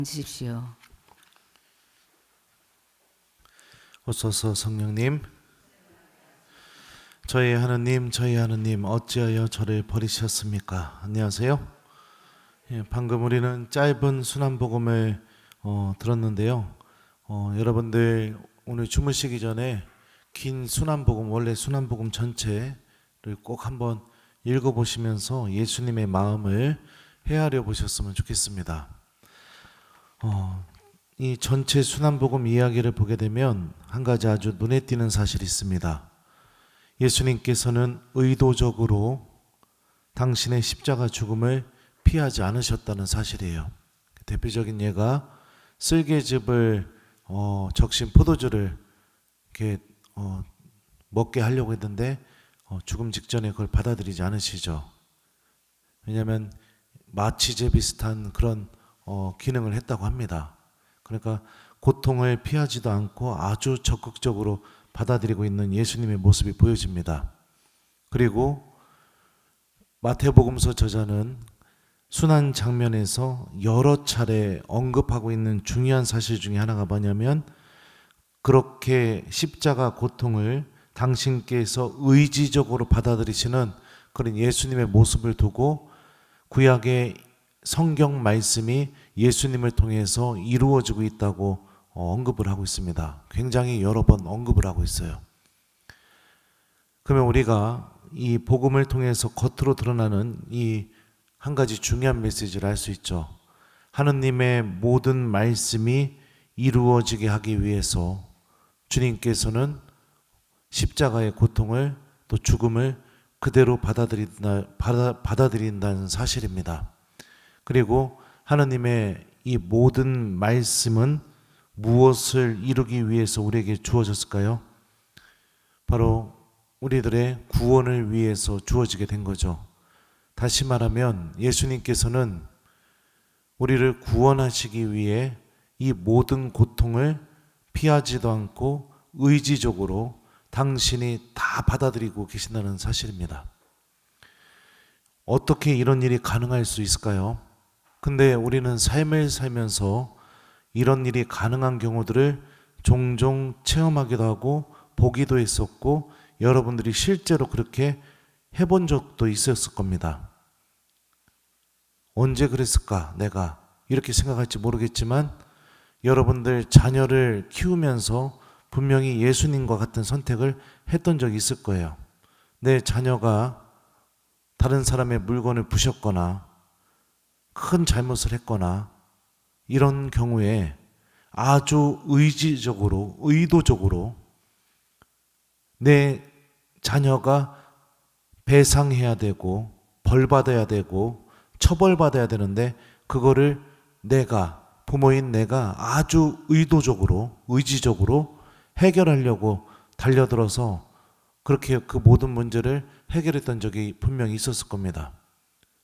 주십시오. 오소서 성령님, 저희 하느님 어찌하여 저를 버리셨습니까? 안녕하세요. 방금 우리는 짧은 순환복음을 들었는데요. 여러분들 오늘 주무시기 전에 긴 순환복음, 원래 순환복음 전체를 꼭 한번 읽어보시면서 예수님의 마음을 헤아려 보셨으면 좋겠습니다. 이 전체 순환복음 이야기를 보게 되면 한 가지 아주 눈에 띄는 사실이 있습니다. 예수님께서는 의도적으로 당신의 십자가 죽음을 피하지 않으셨다는 사실이에요. 대표적인 예가 쓸개즙을 적신 포도주를 이렇게 먹게 하려고 했는데 죽음 직전에 그걸 받아들이지 않으시죠. 왜냐하면 마취제 비슷한 그런 기능을 했다고 합니다. 그러니까 고통을 피하지도 않고 아주 적극적으로 받아들이고 있는 예수님의 모습이 보여집니다. 그리고 마태복음서 저자는 순환 장면에서 여러 차례 언급하고 있는 중요한 사실 중에 하나가 뭐냐면, 그렇게 십자가 고통을 당신께서 의지적으로 받아들이시는 그런 예수님의 모습을 두고 구약의 성경 말씀이 예수님을 통해서 이루어지고 있다고 언급을 하고 있습니다. 굉장히 여러 번 언급을 하고 있어요. 그러면 우리가 이 복음을 통해서 겉으로 드러나는 이 한 가지 중요한 메시지를 알 수 있죠. 하느님의 모든 말씀이 이루어지게 하기 위해서 주님께서는 십자가의 고통을 또 죽음을 그대로 받아들인다는 사실입니다. 그리고 하느님의 이 모든 말씀은 무엇을 이루기 위해서 우리에게 주어졌을까요? 바로 우리들의 구원을 위해서 주어지게 된 거죠. 다시 말하면 예수님께서는 우리를 구원하시기 위해 이 모든 고통을 피하지도 않고 의지적으로 당신이 다 받아들이고 계신다는 사실입니다. 어떻게 이런 일이 가능할 수 있을까요? 근데 우리는 삶을 살면서 이런 일이 가능한 경우들을 종종 체험하기도 하고 보기도 했었고, 여러분들이 실제로 그렇게 해본 적도 있었을 겁니다. 언제 그랬을까 내가 이렇게 생각할지 모르겠지만, 여러분들 자녀를 키우면서 분명히 예수님과 같은 선택을 했던 적이 있을 거예요. 내 자녀가 다른 사람의 물건을 부셨거나 큰 잘못을 했거나 이런 경우에 아주 의지적으로, 의도적으로 내 자녀가 배상해야 되고 벌받아야 되고 처벌받아야 되는데, 그거를 내가, 부모인 내가 아주 의도적으로, 의지적으로 해결하려고 달려들어서 그렇게 그 모든 문제를 해결했던 적이 분명히 있었을 겁니다.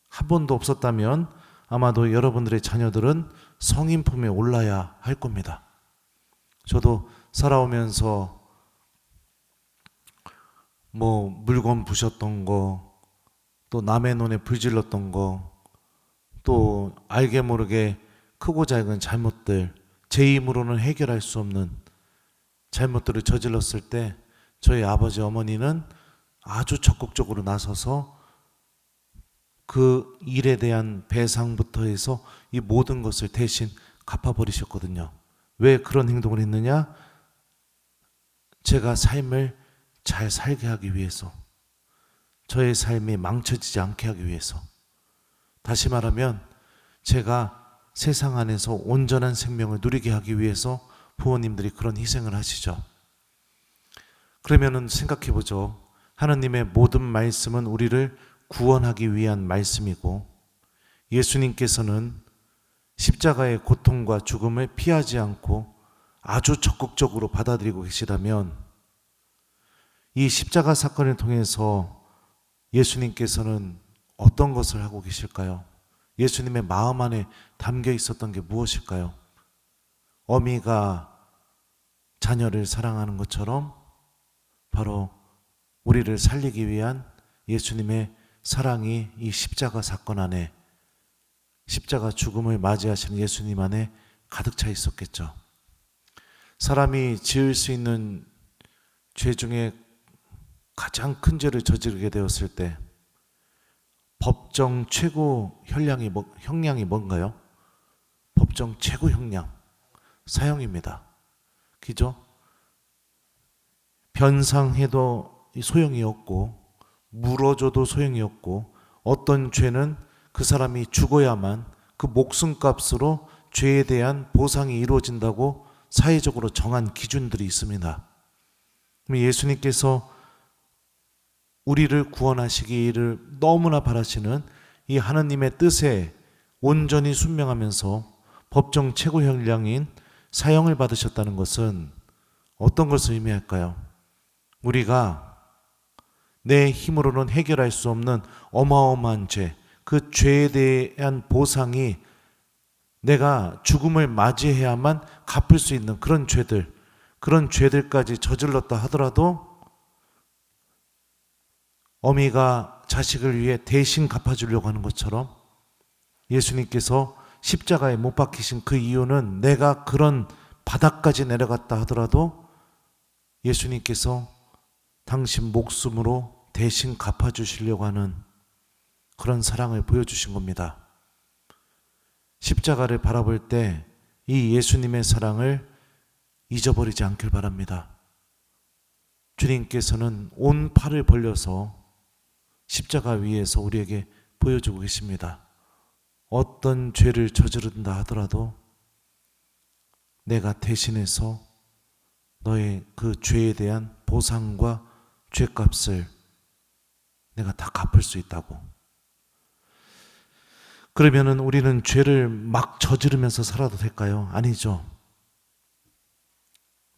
한 번도 없었다면 아마도 여러분들의 자녀들은 성인 품에 올라야 할 겁니다. 저도 살아오면서 물건 부셨던 거, 또 남의 눈에 불질렀던 거, 또 알게 모르게 크고 작은 잘못들, 제 힘으로는 해결할 수 없는 잘못들을 저질렀을 때 저희 아버지 어머니는 아주 적극적으로 나서서 그 일에 대한 배상부터 해서 이 모든 것을 대신 갚아버리셨거든요. 왜 그런 행동을 했느냐? 제가 삶을 잘 살게 하기 위해서, 저의 삶이 망쳐지지 않게 하기 위해서. 다시 말하면 제가 세상 안에서 온전한 생명을 누리게 하기 위해서 부모님들이 그런 희생을 하시죠. 그러면은 생각해 보죠. 하나님의 모든 말씀은 우리를 구원하기 위한 말씀이고, 예수님께서는 십자가의 고통과 죽음을 피하지 않고 아주 적극적으로 받아들이고 계시다면, 이 십자가 사건을 통해서 예수님께서는 어떤 것을 하고 계실까요? 예수님의 마음 안에 담겨 있었던 게 무엇일까요? 어미가 자녀를 사랑하는 것처럼 바로 우리를 살리기 위한 예수님의 사랑이 이 십자가 사건 안에, 십자가 죽음을 맞이하시는 예수님 안에 가득 차 있었겠죠. 사람이 지을 수 있는 죄 중에 가장 큰 죄를 저지르게 되었을 때 법정 최고 형량이 뭔가요? 법정 최고 형량 사형입니다. 그죠? 변상해도 소용이 없고 물어줘도 소용이 없고 어떤 죄는 그 사람이 죽어야만 그 목숨값으로 죄에 대한 보상이 이루어진다고 사회적으로 정한 기준들이 있습니다. 예수님께서 우리를 구원하시기를 너무나 바라시는 이 하나님의 뜻에 온전히 순명하면서 법정 최고 형량인 사형을 받으셨다는 것은 어떤 것을 의미할까요? 우리가 내 힘으로는 해결할 수 없는 어마어마한 죄, 그 죄에 대한 보상이 내가 죽음을 맞이해야만 갚을 수 있는 그런 죄들까지 저질렀다 하더라도 어미가 자식을 위해 대신 갚아주려고 하는 것처럼 예수님께서 십자가에 못 박히신 그 이유는 내가 그런 바닥까지 내려갔다 하더라도 예수님께서 당신 목숨으로 대신 갚아주시려고 하는 그런 사랑을 보여주신 겁니다. 십자가를 바라볼 때 이 예수님의 사랑을 잊어버리지 않길 바랍니다. 주님께서는 온 팔을 벌려서 십자가 위에서 우리에게 보여주고 계십니다. 어떤 죄를 저지른다 하더라도 내가 대신해서 너의 그 죄에 대한 보상과 죄값을 내가 다 갚을 수 있다고. 그러면은 우리는 죄를 막 저지르면서 살아도 될까요? 아니죠.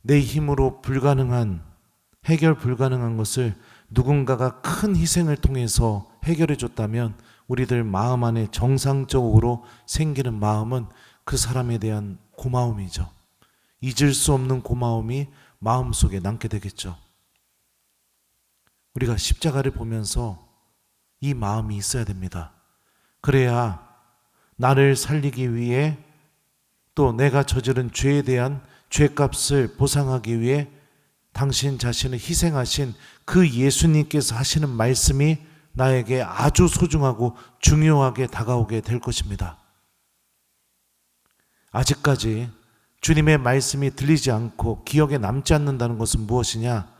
내 힘으로 해결 불가능한 것을 누군가가 큰 희생을 통해서 해결해 줬다면 우리들 마음 안에 정상적으로 생기는 마음은 그 사람에 대한 고마움이죠. 잊을 수 없는 고마움이 마음속에 남게 되겠죠. 우리가 십자가를 보면서 이 마음이 있어야 됩니다. 그래야 나를 살리기 위해 또 내가 저지른 죄에 대한 죄값을 보상하기 위해 당신 자신을 희생하신 그 예수님께서 하시는 말씀이 나에게 아주 소중하고 중요하게 다가오게 될 것입니다. 아직까지 주님의 말씀이 들리지 않고 기억에 남지 않는다는 것은 무엇이냐?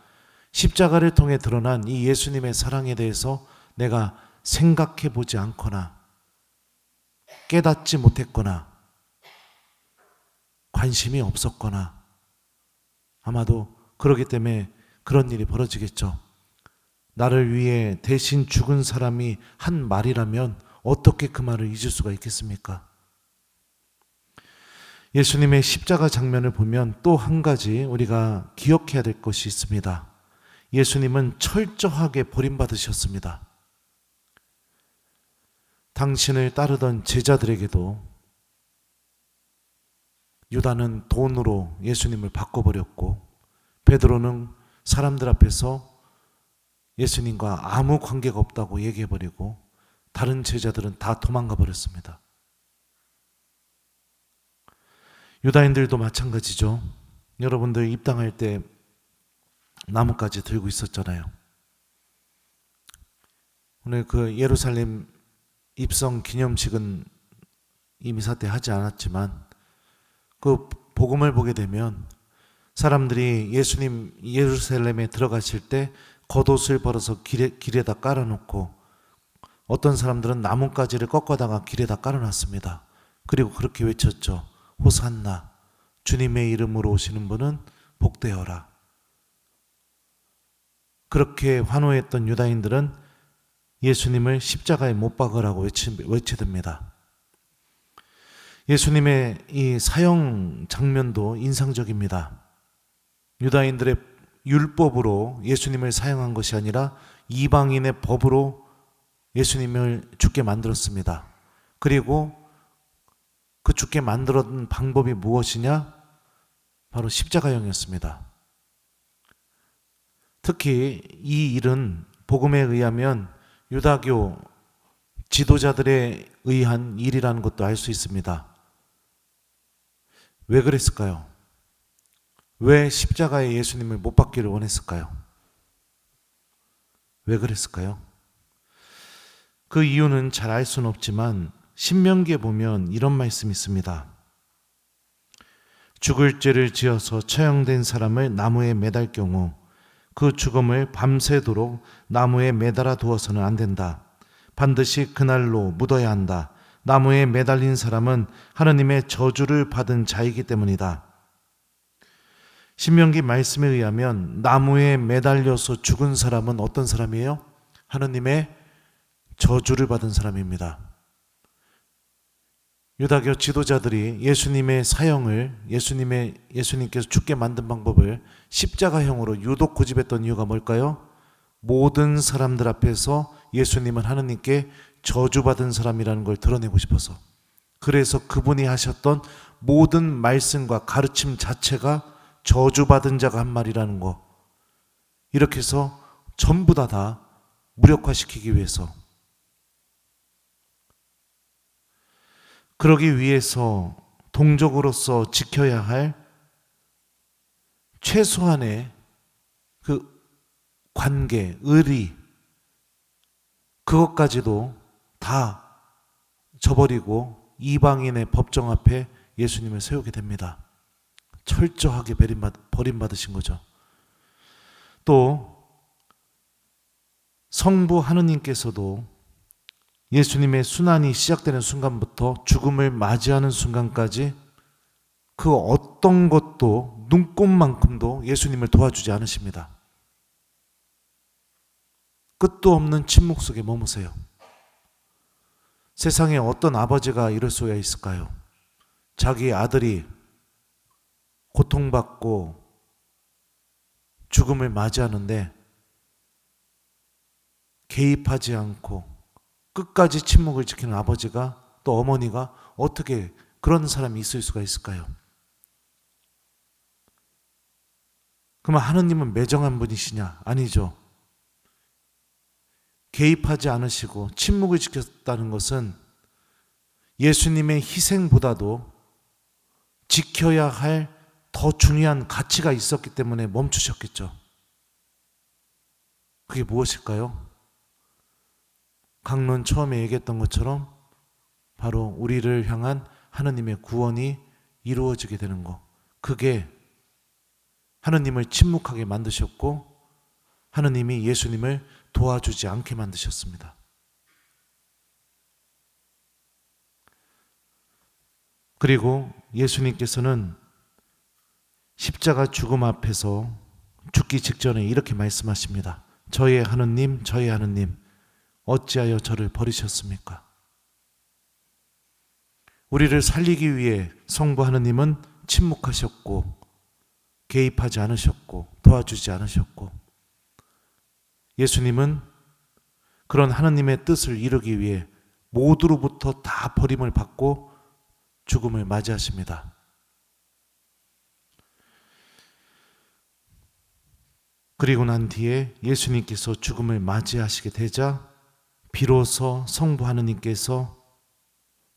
십자가를 통해 드러난 이 예수님의 사랑에 대해서 내가 생각해 보지 않거나 깨닫지 못했거나 관심이 없었거나 아마도 그러기 때문에 그런 일이 벌어지겠죠. 나를 위해 대신 죽은 사람이 한 말이라면 어떻게 그 말을 잊을 수가 있겠습니까? 예수님의 십자가 장면을 보면 또 한 가지 우리가 기억해야 될 것이 있습니다. 예수님은 철저하게 버림받으셨습니다. 당신을 따르던 제자들에게도 유다는 돈으로 예수님을 바꿔버렸고 베드로는 사람들 앞에서 예수님과 아무 관계가 없다고 얘기해버리고 다른 제자들은 다 도망가 버렸습니다. 유다인들도 마찬가지죠. 여러분들 입당할 때 나뭇가지 들고 있었잖아요. 오늘 그 예루살렘 입성 기념식은 이 미사 때 하지 않았지만 그 복음을 보게 되면 사람들이 예수님 예루살렘에 들어가실 때 겉옷을 벌어서 길에다 깔아놓고 어떤 사람들은 나뭇가지를 꺾어다가 길에다 깔아놨습니다. 그리고 그렇게 외쳤죠. 호산나, 주님의 이름으로 오시는 분은 복되어라. 그렇게 환호했던 유다인들은 예수님을 십자가에 못 박으라고 외치듭니다. 예수님의 이 사형 장면도 인상적입니다. 유다인들의 율법으로 예수님을 사형한 것이 아니라 이방인의 법으로 예수님을 죽게 만들었습니다. 그리고 그 죽게 만들었던 방법이 무엇이냐? 바로 십자가형이었습니다. 특히 이 일은 복음에 의하면 유다교 지도자들에 의한 일이라는 것도 알 수 있습니다. 왜 그랬을까요? 왜 십자가에 예수님을 못 박기를 원했을까요? 왜 그랬을까요? 그 이유는 잘 알 수는 없지만 신명기에 보면 이런 말씀이 있습니다. 죽을 죄를 지어서 처형된 사람을 나무에 매달 경우 그 죽음을 밤새도록 나무에 매달아 두어서는 안 된다. 반드시 그날로 묻어야 한다. 나무에 매달린 사람은 하느님의 저주를 받은 자이기 때문이다. 신명기 말씀에 의하면 나무에 매달려서 죽은 사람은 어떤 사람이에요? 하느님의 저주를 받은 사람입니다. 유다교 지도자들이 예수님의 사형을 예수님께서 죽게 만든 방법을 십자가형으로 유독 고집했던 이유가 뭘까요? 모든 사람들 앞에서 예수님은 하느님께 저주받은 사람이라는 걸 드러내고 싶어서, 그래서 그분이 하셨던 모든 말씀과 가르침 자체가 저주받은 자가 한 말이라는 거, 이렇게 해서 전부 다 무력화시키기 위해서, 그러기 위해서 동족으로서 지켜야 할 최소한의 그 관계, 의리, 그것까지도 다 저버리고 이방인의 법정 앞에 예수님을 세우게 됩니다. 철저하게 버림받으신 거죠. 또 성부 하느님께서도 예수님의 순환이 시작되는 순간부터 죽음을 맞이하는 순간까지 그 어떤 것도 눈꼽만큼도 예수님을 도와주지 않으십니다. 끝도 없는 침묵 속에 머무세요. 세상에 어떤 아버지가 이럴 수가 있을까요? 자기 아들이 고통받고 죽음을 맞이하는데 개입하지 않고 끝까지 침묵을 지키는 아버지가, 또 어머니가 어떻게 그런 사람이 있을 수가 있을까요? 그러면 하느님은 매정한 분이시냐? 아니죠. 개입하지 않으시고 침묵을 지켰다는 것은 예수님의 희생보다도 지켜야 할 더 중요한 가치가 있었기 때문에 멈추셨겠죠. 그게 무엇일까요? 강론 처음에 얘기했던 것처럼 바로 우리를 향한 하느님의 구원이 이루어지게 되는 것, 그게 하느님을 침묵하게 만드셨고 하느님이 예수님을 도와주지 않게 만드셨습니다. 그리고 예수님께서는 십자가 죽음 앞에서 죽기 직전에 이렇게 말씀하십니다. 저의 하느님, 저의 하느님, 어찌하여 저를 버리셨습니까? 우리를 살리기 위해 성부 하느님은 침묵하셨고 개입하지 않으셨고 도와주지 않으셨고, 예수님은 그런 하느님의 뜻을 이루기 위해 모두로부터 다 버림을 받고 죽음을 맞이하십니다. 그리고 난 뒤에 예수님께서 죽음을 맞이하시게 되자 비로소 성부 하느님께서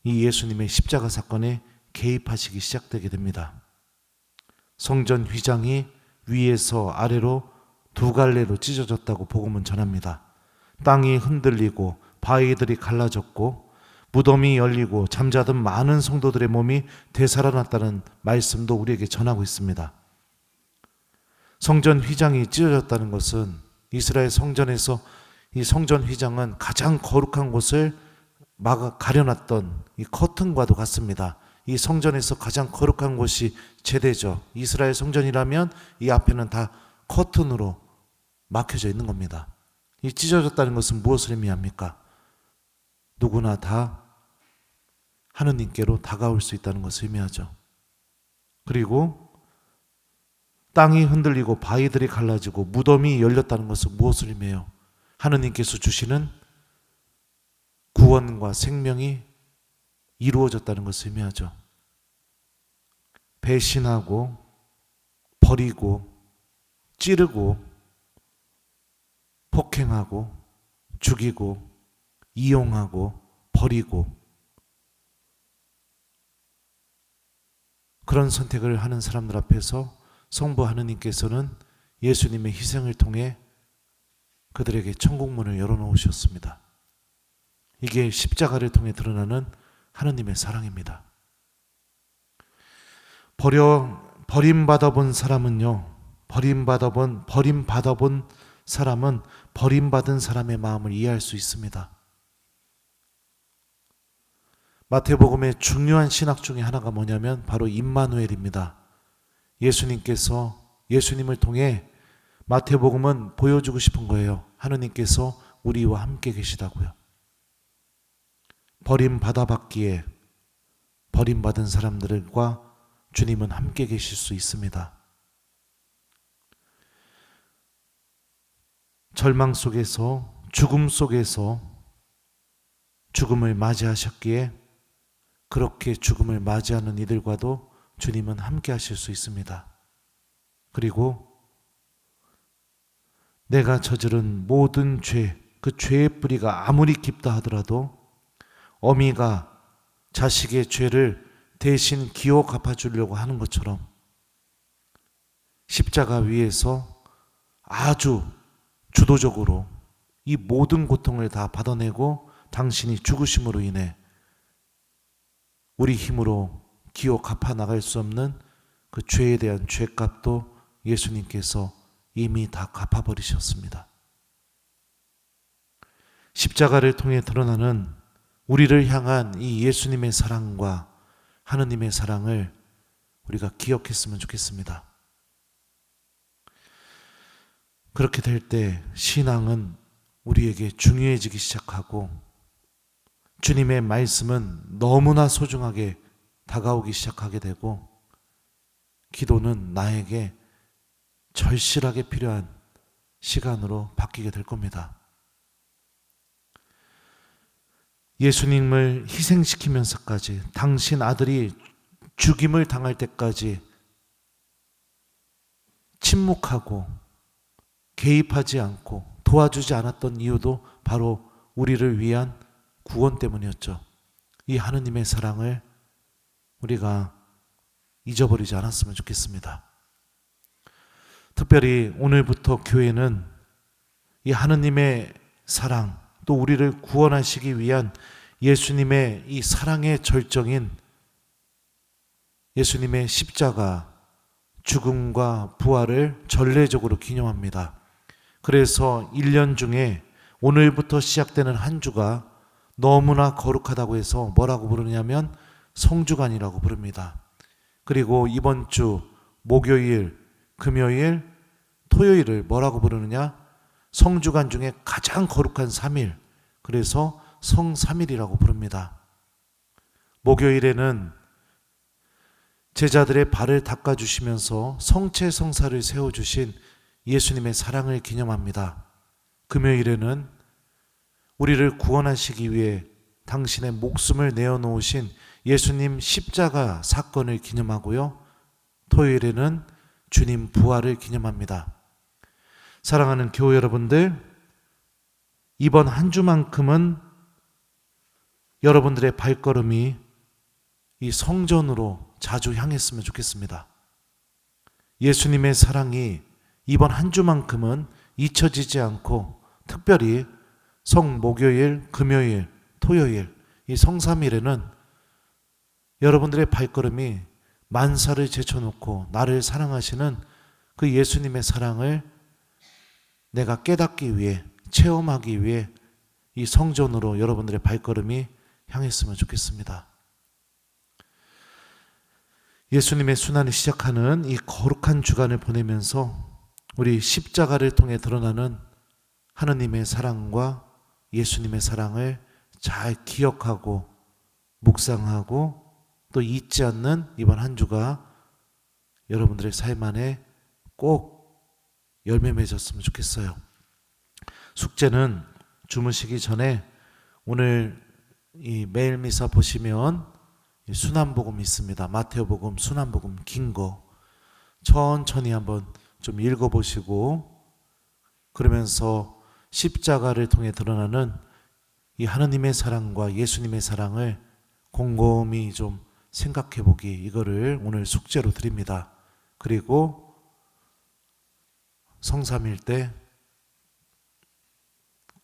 이 예수님의 십자가 사건에 개입하시기 시작되게 됩니다. 성전 휘장이 위에서 아래로 두 갈래로 찢어졌다고 복음은 전합니다. 땅이 흔들리고 바위들이 갈라졌고 무덤이 열리고 잠자던 많은 성도들의 몸이 되살아났다는 말씀도 우리에게 전하고 있습니다. 성전 휘장이 찢어졌다는 것은 이스라엘 성전에서 이 성전 휘장은 가장 거룩한 곳을 가려놨던 이 커튼과도 같습니다. 이 성전에서 가장 거룩한 곳이 제대죠. 이스라엘 성전이라면 이 앞에는 다 커튼으로 막혀져 있는 겁니다. 이 찢어졌다는 것은 무엇을 의미합니까? 누구나 다 하느님께로 다가올 수 있다는 것을 의미하죠. 그리고 땅이 흔들리고 바위들이 갈라지고 무덤이 열렸다는 것은 무엇을 의미해요? 하느님께서 주시는 구원과 생명이 이루어졌다는 것을 의미하죠. 배신하고 버리고 찌르고 폭행하고 죽이고 이용하고 버리고 그런 선택을 하는 사람들 앞에서 성부 하느님께서는 예수님의 희생을 통해 그들에게 천국문을 열어놓으셨습니다. 이게 십자가를 통해 드러나는 하느님의 사랑입니다. 버림받아 본 사람은요, 버림받아 본 사람은 버림받은 사람의 마음을 이해할 수 있습니다. 마태복음의 중요한 신학 중에 하나가 뭐냐면 바로 임마누엘입니다. 예수님을 통해 마태복음은 보여주고 싶은 거예요. 하느님께서 우리와 함께 계시다고요. 버림받아봤기에 버림받은 사람들과 주님은 함께 계실 수 있습니다. 절망 속에서, 죽음 속에서 죽음을 맞이하셨기에 그렇게 죽음을 맞이하는 이들과도 주님은 함께 하실 수 있습니다. 그리고 내가 저지른 모든 죄, 그 죄의 뿌리가 아무리 깊다 하더라도 어미가 자식의 죄를 대신 기어 갚아주려고 하는 것처럼 십자가 위에서 아주 주도적으로 이 모든 고통을 다 받아내고 당신이 죽으심으로 인해 우리 힘으로 기어 갚아 나갈 수 없는 그 죄에 대한 죄값도 예수님께서 이미 다 갚아버리셨습니다. 십자가를 통해 드러나는 우리를 향한 이 예수님의 사랑과 하느님의 사랑을 우리가 기억했으면 좋겠습니다. 그렇게 될 때 신앙은 우리에게 중요해지기 시작하고 주님의 말씀은 너무나 소중하게 다가오기 시작하게 되고 기도는 나에게 절실하게 필요한 시간으로 바뀌게 될 겁니다. 예수님을 희생시키면서까지 당신 아들이 죽임을 당할 때까지 침묵하고 개입하지 않고 도와주지 않았던 이유도 바로 우리를 위한 구원 때문이었죠. 이 하느님의 사랑을 우리가 잊어버리지 않았으면 좋겠습니다. 특별히 오늘부터 교회는 이 하느님의 사랑, 또 우리를 구원하시기 위한 예수님의 이 사랑의 절정인 예수님의 십자가, 죽음과 부활을 전례적으로 기념합니다. 그래서 1년 중에 오늘부터 시작되는 한 주가 너무나 거룩하다고 해서 뭐라고 부르냐면 성주간이라고 부릅니다. 그리고 이번 주 목요일, 금요일, 토요일을 뭐라고 부르느냐? 성주간 중에 가장 거룩한 3일, 그래서 성삼일이라고 부릅니다. 목요일에는 제자들의 발을 닦아주시면서 성체성사를 세워주신 예수님의 사랑을 기념합니다. 금요일에는 우리를 구원하시기 위해 당신의 목숨을 내어놓으신 예수님 십자가 사건을 기념하고요. 토요일에는 주님 부활을 기념합니다. 사랑하는 교회 여러분들, 이번 한 주만큼은 여러분들의 발걸음이 이 성전으로 자주 향했으면 좋겠습니다. 예수님의 사랑이 이번 한 주만큼은 잊혀지지 않고 특별히 성목요일, 금요일, 토요일, 이 성삼일에는 여러분들의 발걸음이 만사를 제쳐놓고 나를 사랑하시는 그 예수님의 사랑을 내가 깨닫기 위해, 체험하기 위해 이 성전으로 여러분들의 발걸음이 향했으면 좋겠습니다. 예수님의 순환을 시작하는 이 거룩한 주간을 보내면서 우리 십자가를 통해 드러나는 하느님의 사랑과 예수님의 사랑을 잘 기억하고 묵상하고 또 잊지 않는 이번 한 주가 여러분들의 삶 안에 꼭 열매 맺었으면 좋겠어요. 숙제는 주무시기 전에 오늘 이 매일 미사 보시면 순환복음 있습니다. 마태복음, 순환복음 긴 거 천천히 한번 좀 읽어보시고 그러면서 십자가를 통해 드러나는 이 하느님의 사랑과 예수님의 사랑을 곰곰이 좀 생각해 보기, 이거를 오늘 숙제로 드립니다. 그리고 성삼일 때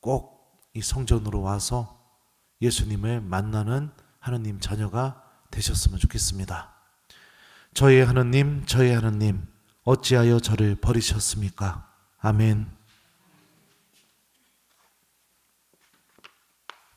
꼭 이 성전으로 와서 예수님을 만나는 하느님 자녀가 되셨으면 좋겠습니다. 저희 하느님, 저희 하느님, 어찌하여 저를 버리셨습니까? 아멘.